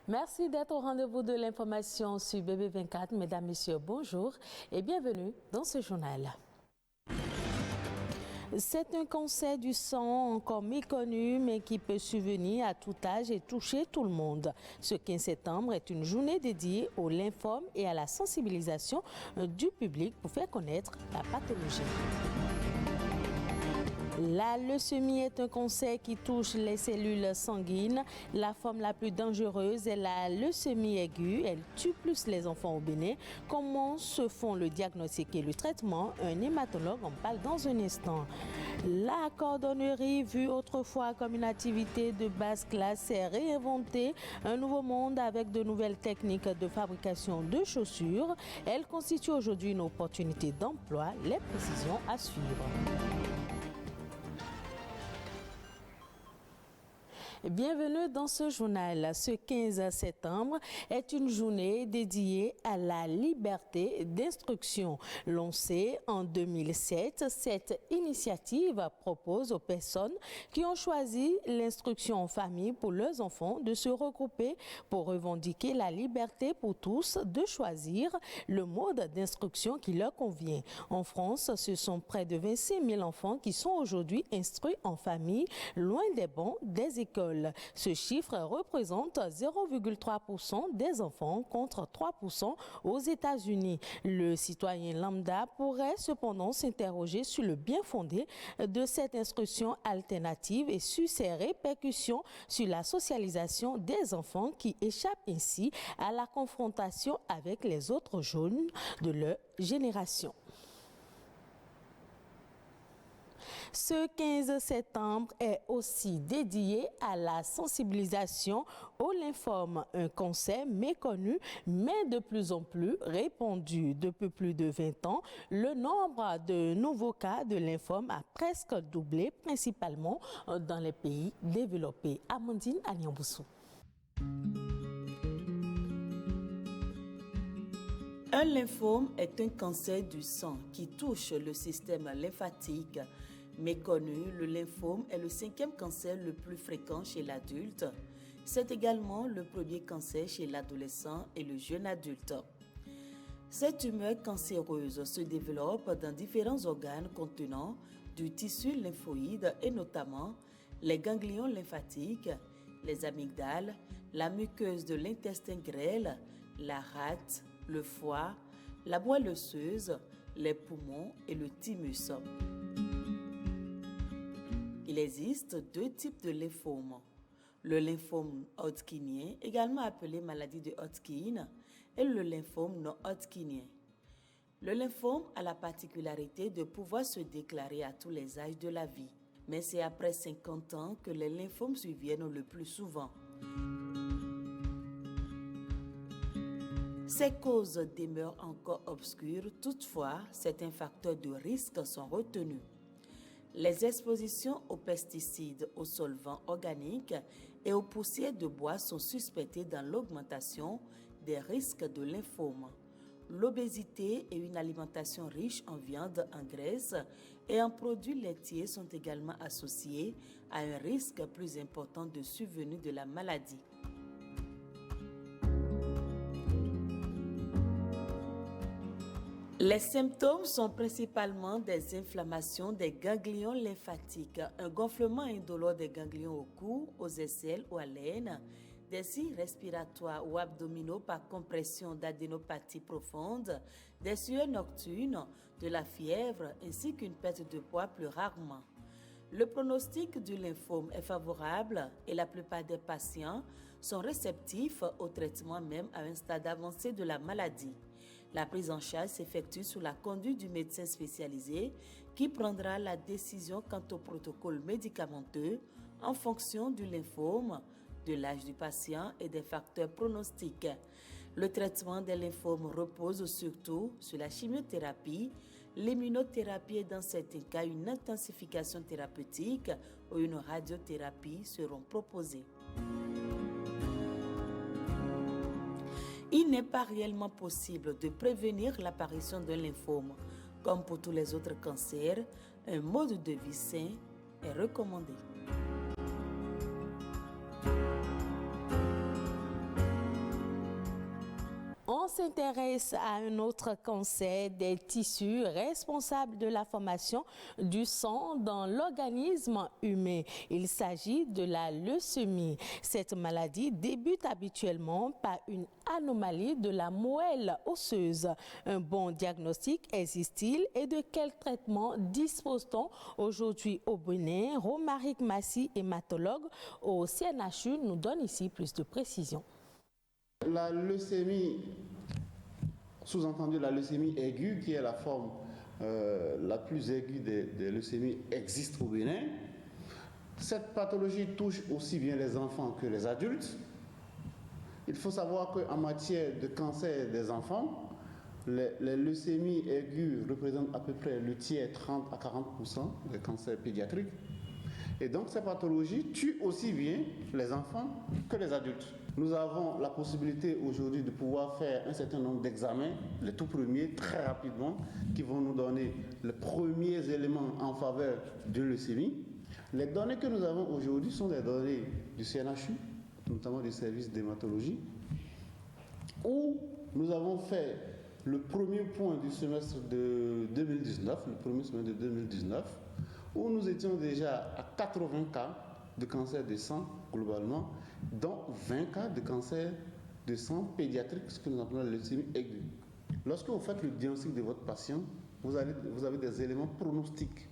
Merci d'être au rendez-vous de l'information sur BB24. Mesdames, Messieurs, bonjour et bienvenue dans ce journal. C'est un cancer du sang encore méconnu, mais qui peut survenir à tout âge et toucher tout le monde. Ce 15 septembre est une journée dédiée au lymphome et à la sensibilisation du public pour faire connaître la pathologie. La leucémie est un cancer qui touche les cellules sanguines. La forme la plus dangereuse est la leucémie aiguë. Elle tue plus les enfants au Bénin. Comment se font le diagnostic et le traitement? Un hématologue en parle dans un instant. La cordonnerie, vue autrefois comme une activité de basse classe, s'est réinventée. Un nouveau monde avec de nouvelles techniques de fabrication de chaussures. Elle constitue aujourd'hui une opportunité d'emploi. Les précisions à suivre. Bienvenue dans ce journal. Ce 15 septembre est une journée dédiée à la liberté d'instruction. Lancée en 2007, cette initiative propose aux personnes qui ont choisi l'instruction en famille pour leurs enfants de se regrouper pour revendiquer la liberté pour tous de choisir le mode d'instruction qui leur convient. En France, ce sont près de 26 000 enfants qui sont aujourd'hui instruits en famille, loin des bancs des écoles. Ce chiffre représente 0,3% des enfants contre 3% aux États-Unis. Le citoyen lambda pourrait cependant s'interroger sur le bien fondé de cette instruction alternative et sur ses répercussions sur la socialisation des enfants qui échappent ainsi à la confrontation avec les autres jeunes de leur génération. Ce 15 septembre est aussi dédié à la sensibilisation au lymphome, un cancer méconnu mais de plus en plus répandu. Depuis plus de 20 ans, le nombre de nouveaux cas de lymphome a presque doublé, principalement dans les pays développés. Amandine Aliamboussou. Un lymphome est un cancer du sang qui touche le système lymphatique. Méconnu, le lymphome est le 5e cancer le plus fréquent chez l'adulte. C'est également le premier cancer chez l'adolescent et le jeune adulte. Cette tumeur cancéreuse se développe dans différents organes contenant du tissu lymphoïde et notamment les ganglions lymphatiques, les amygdales, la muqueuse de l'intestin grêle, la rate, le foie, la moelle osseuse, les poumons et le thymus. Il existe deux types de lymphome. Le lymphome hodgkinien, également appelé maladie de Hodgkin, et le lymphome non hodgkinien. Le lymphome a la particularité de pouvoir se déclarer à tous les âges de la vie, mais c'est après 50 ans que les lymphomes surviennent le plus souvent. Ces causes demeurent encore obscures, toutefois, certains facteurs de risque sont retenus. Les expositions aux pesticides, aux solvants organiques et aux poussières de bois sont suspectées dans l'augmentation des risques de lymphome. L'obésité et une alimentation riche en viande, en graisse et en produits laitiers sont également associés à un risque plus important de survenue de la maladie. Les symptômes sont principalement des inflammations des ganglions lymphatiques, un gonflement indolore des ganglions au cou, aux aisselles ou à l'aine, des signes respiratoires ou abdominaux par compression d'adénopathie profonde, des sueurs nocturnes, de la fièvre ainsi qu'une perte de poids plus rarement. Le pronostic du lymphome est favorable et la plupart des patients sont réceptifs au traitement même à un stade avancé de la maladie. La prise en charge s'effectue sous la conduite du médecin spécialisé qui prendra la décision quant au protocole médicamenteux en fonction du lymphome, de l'âge du patient et des facteurs pronostiques. Le traitement des lymphomes repose surtout sur la chimiothérapie, l'immunothérapie et dans certains cas une intensification thérapeutique ou une radiothérapie seront proposées. Il n'est pas réellement possible de prévenir l'apparition d'un lymphome. Comme pour tous les autres cancers, un mode de vie sain est recommandé. s'intéresse à un autre cancer des tissus responsable de la formation du sang dans l'organisme humain. Il s'agit de la leucémie. Cette maladie débute habituellement par une anomalie de la moelle osseuse. Un bon diagnostic existe-t-il et de quel traitement dispose-t-on aujourd'hui au Bénin? Romaric Massi, hématologue au CNHU, nous donne ici plus de précisions. La leucémie, sous-entendu la leucémie aiguë, qui est la forme la plus aiguë des leucémies, existe au Bénin. Cette pathologie touche aussi bien les enfants que les adultes. Il faut savoir qu'en matière de cancer des enfants, les leucémies aiguës représentent à peu près le tiers, 30 à 40% des cancers pédiatriques. Et donc ces pathologies tuent aussi bien les enfants que les adultes. Nous avons la possibilité aujourd'hui de pouvoir faire un certain nombre d'examens, les tout premiers, très rapidement, qui vont nous donner les premiers éléments en faveur de leucémie. Les données que nous avons aujourd'hui sont des données du CNHU, notamment du service d'hématologie, où nous avons fait le premier point du semestre de 2019, le premier semestre de 2019, où nous étions déjà à 80 cas de cancer de sang globalement, dont 20 cas de cancer de sang pédiatrique, ce que nous appelons la leucémie aiguë. Lorsque vous faites le diagnostic de votre patient, vous avez des éléments pronostiques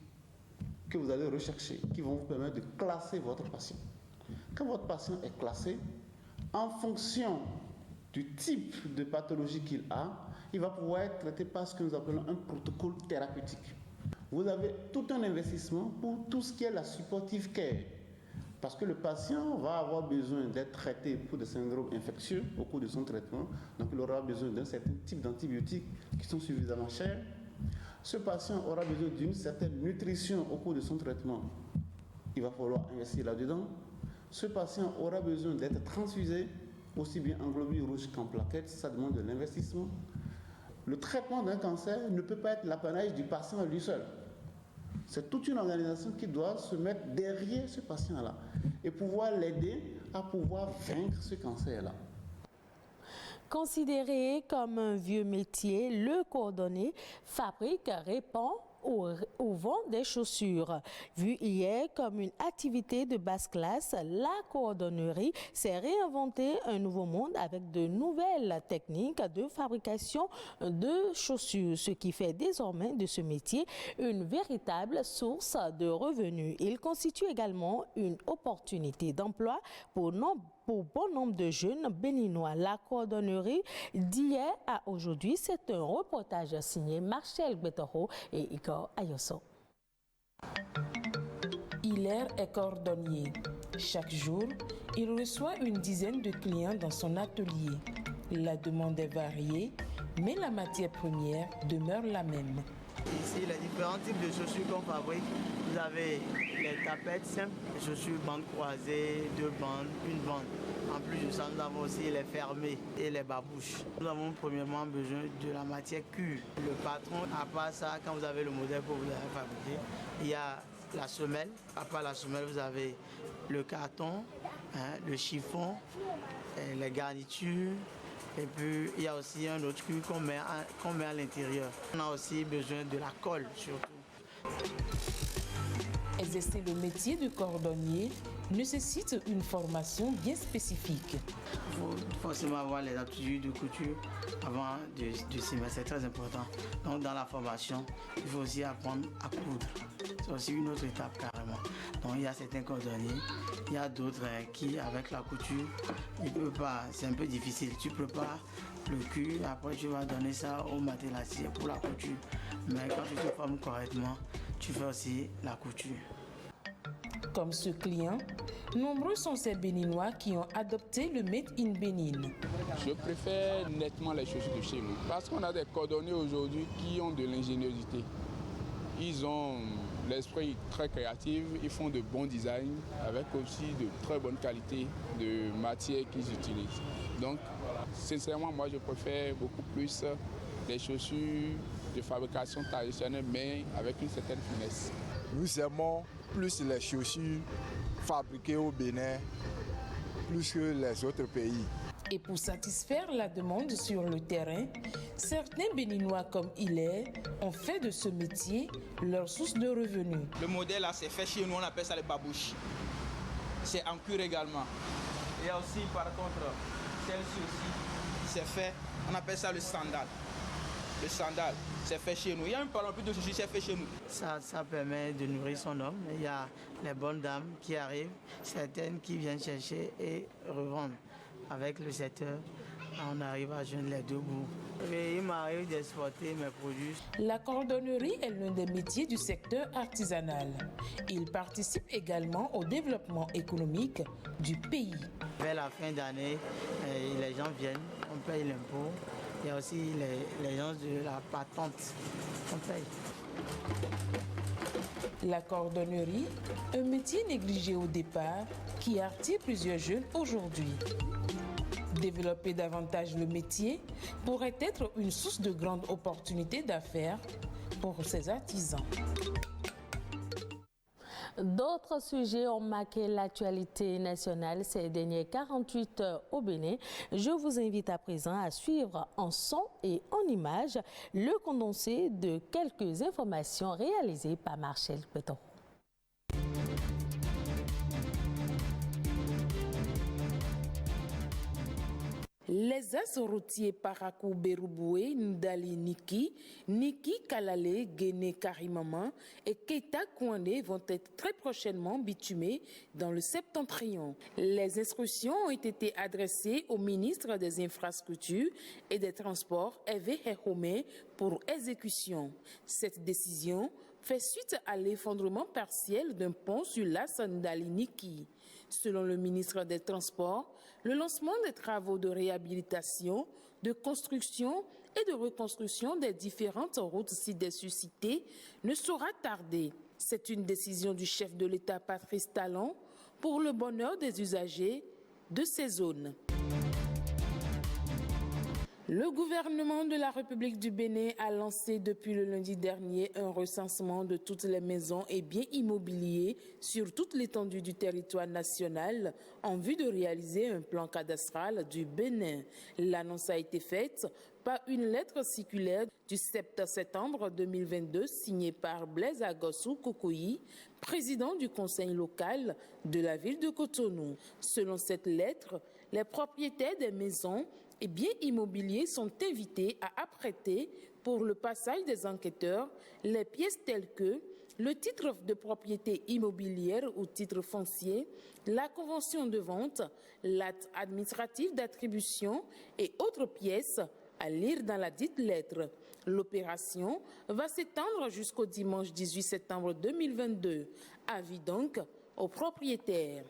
que vous allez rechercher, qui vont vous permettre de classer votre patient. Quand votre patient est classé, en fonction du type de pathologie qu'il a, il va pouvoir être traité par ce que nous appelons un protocole thérapeutique. Vous avez tout un investissement pour tout ce qui est la supportive care. Parce que le patient va avoir besoin d'être traité pour des syndromes infectieux au cours de son traitement. Donc il aura besoin d'un certain type d'antibiotiques qui sont suffisamment chers. Ce patient aura besoin d'une certaine nutrition au cours de son traitement. Il va falloir investir là-dedans. Ce patient aura besoin d'être transfusé, aussi bien en globules rouges qu'en plaquettes. Ça demande de l'investissement. Le traitement d'un cancer ne peut pas être l'apanage du patient lui seul. C'est toute une organisation qui doit se mettre derrière ce patient-là et pouvoir l'aider à pouvoir vaincre ce cancer-là. Considéré comme un vieux métier, le cordonnier fabrique, répand ou vend des chaussures. Vu hier comme une activité de basse classe, la cordonnerie s'est réinventée un nouveau monde avec de nouvelles techniques de fabrication de chaussures, ce qui fait désormais de ce métier une véritable source de revenus. Il constitue également une opportunité d'emploi pour bon nombre de jeunes béninois. La cordonnerie d'hier à aujourd'hui, c'est un reportage signé Marcel Betoro et Igor Ayoso. Hilaire est cordonnier. Chaque jour, il reçoit une dizaine de clients dans son atelier. La demande est variée, mais la matière première demeure la même. Ici, les différents types de chaussures qu'on fabrique, vous avez les tapettes simples, les chaussures bandes croisées, 2 bandes, 1 bande. En plus de ça, nous avons aussi les fermées et les babouches. Nous avons premièrement besoin de la matière cuir. Le patron, à part ça, quand vous avez le modèle que vous avez fabriqué, il y a la semelle. À part la semelle, vous avez le carton, le chiffon, les garnitures. Et puis, il y a aussi un autre cuir qu'on met à l'intérieur. On a aussi besoin de la colle, surtout. Exercer le métier de cordonnier nécessite une formation bien spécifique. Il faut forcément avoir les aptitudes de couture avant de s'y mettre, c'est très important. Donc, dans la formation, il faut aussi apprendre à coudre. C'est aussi une autre étape carrément. Donc, il y a certains cordonniers, il y a d'autres qui, avec la couture, ils ne peuvent pas, c'est un peu difficile. Tu prépares le cuir, après tu vas donner ça au matelassier pour la couture. Mais quand tu te formes correctement, tu fais aussi la couture. Comme ce client, nombreux sont ces Béninois qui ont adopté le Made in Bénin. Je préfère nettement les chaussures de chez nous parce qu'on a des cordonniers aujourd'hui qui ont de l'ingéniosité. Ils ont l'esprit très créatif, ils font de bons designs avec aussi de très bonnes qualités de matière qu'ils utilisent. Donc, sincèrement, moi je préfère beaucoup plus des chaussures de fabrication traditionnelle mais avec une certaine finesse. Nous aimons plus les chaussures fabriquées au Bénin, plus que les autres pays. Et pour satisfaire la demande sur le terrain, certains Béninois comme il est ont fait de ce métier leur source de revenus. Le modèle là, c'est fait chez nous, on appelle ça les babouches. C'est en cuir également. Il y a aussi par contre celle-ci aussi, c'est fait, on appelle ça le sandal. Le sandal, c'est fait chez nous. Il y a un parapluie de ceci, c'est fait chez nous. Ça permet de nourrir son homme. Il y a les bonnes dames qui arrivent, certaines qui viennent chercher et revendre. Avec le secteur, on arrive à joindre les deux bouts. Et il m'arrive d'exporter mes produits. La cordonnerie est l'un des métiers du secteur artisanal. Il participe également au développement économique du pays. Vers la fin d'année, les gens viennent, on paye l'impôt. Il y a aussi les gens de la patente, on paye. La cordonnerie, un métier négligé au départ qui attire plusieurs jeunes aujourd'hui. Développer davantage le métier pourrait être une source de grandes opportunités d'affaires pour ces artisans. D'autres sujets ont marqué l'actualité nationale ces dernières 48 heures au Bénin. Je vous invite à présent à suivre en son et en images le condensé de quelques informations réalisées par Marcel Péton. Les axes routiers Parakou Beruboué, Ndali Niki, Niki Kalale, Guéné Karimama et Keita Kouane vont être très prochainement bitumés dans le septentrion. Les instructions ont été adressées au ministre des Infrastructures et des Transports, Hervé Héhomé, pour exécution. Cette décision fait suite à l'effondrement partiel d'un pont sur l'As Ndali Niki. Selon le ministre des Transports, le lancement des travaux de réhabilitation, de construction et de reconstruction des différentes routes ci-dessus citées ne saura tarder. C'est une décision du chef de l'État Patrice Talon pour le bonheur des usagers de ces zones. Le gouvernement de la République du Bénin a lancé depuis le lundi dernier un recensement de toutes les maisons et biens immobiliers sur toute l'étendue du territoire national en vue de réaliser un plan cadastral du Bénin. L'annonce a été faite par une lettre circulaire du 7 septembre 2022 signée par Blaise Agossou Kokoyi, président du conseil local de la ville de Cotonou. Selon cette lettre, les propriétaires des maisons et biens immobiliers sont invités à apprêter pour le passage des enquêteurs les pièces telles que le titre de propriété immobilière ou titre foncier, la convention de vente, l'acte administratif d'attribution et autres pièces à lire dans la dite lettre. L'opération va s'étendre jusqu'au dimanche 18 septembre 2022. Avis donc aux propriétaires.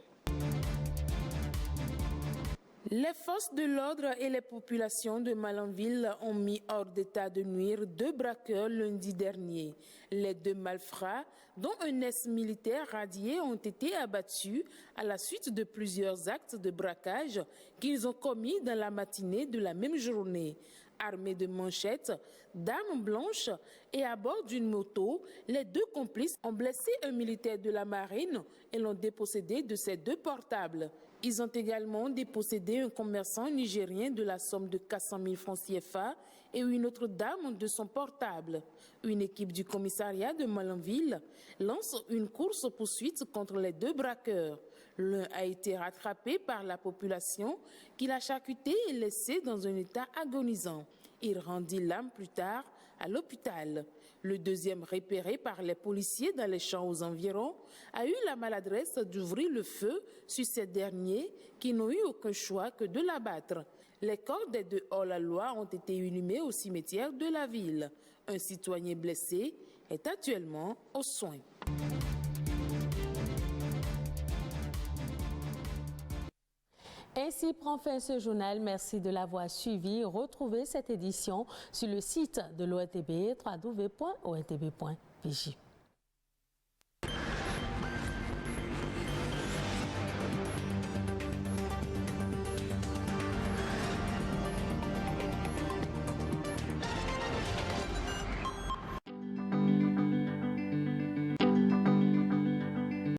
Les forces de l'ordre et les populations de Malanville ont mis hors d'état de nuire 2 braqueurs lundi dernier. Les 2 malfrats, dont un ex-militaire radié, ont été abattus à la suite de plusieurs actes de braquage qu'ils ont commis dans la matinée de la même journée. Armés de manchettes, d'armes blanches et à bord d'une moto, les 2 complices ont blessé un militaire de la marine et l'ont dépossédé de ses 2 portables. Ils ont également dépossédé un commerçant nigérien de la somme de 400 000 francs CFA et une autre dame de son portable. Une équipe du commissariat de Malanville lance une course-poursuite contre les 2 braqueurs. L'un a été rattrapé par la population qui l'a charcuté et laissé dans un état agonisant. Il rendit l'âme plus tard à l'hôpital. Le deuxième, repéré par les policiers dans les champs aux environs, a eu la maladresse d'ouvrir le feu sur ces derniers qui n'ont eu aucun choix que de l'abattre. Les corps des 2 hors-la-loi ont été inhumés au cimetière de la ville. Un citoyen blessé est actuellement aux soins. Ainsi prend fin ce journal. Merci de l'avoir suivi. Retrouvez cette édition sur le site de l'ORTB, www.ortb.pj.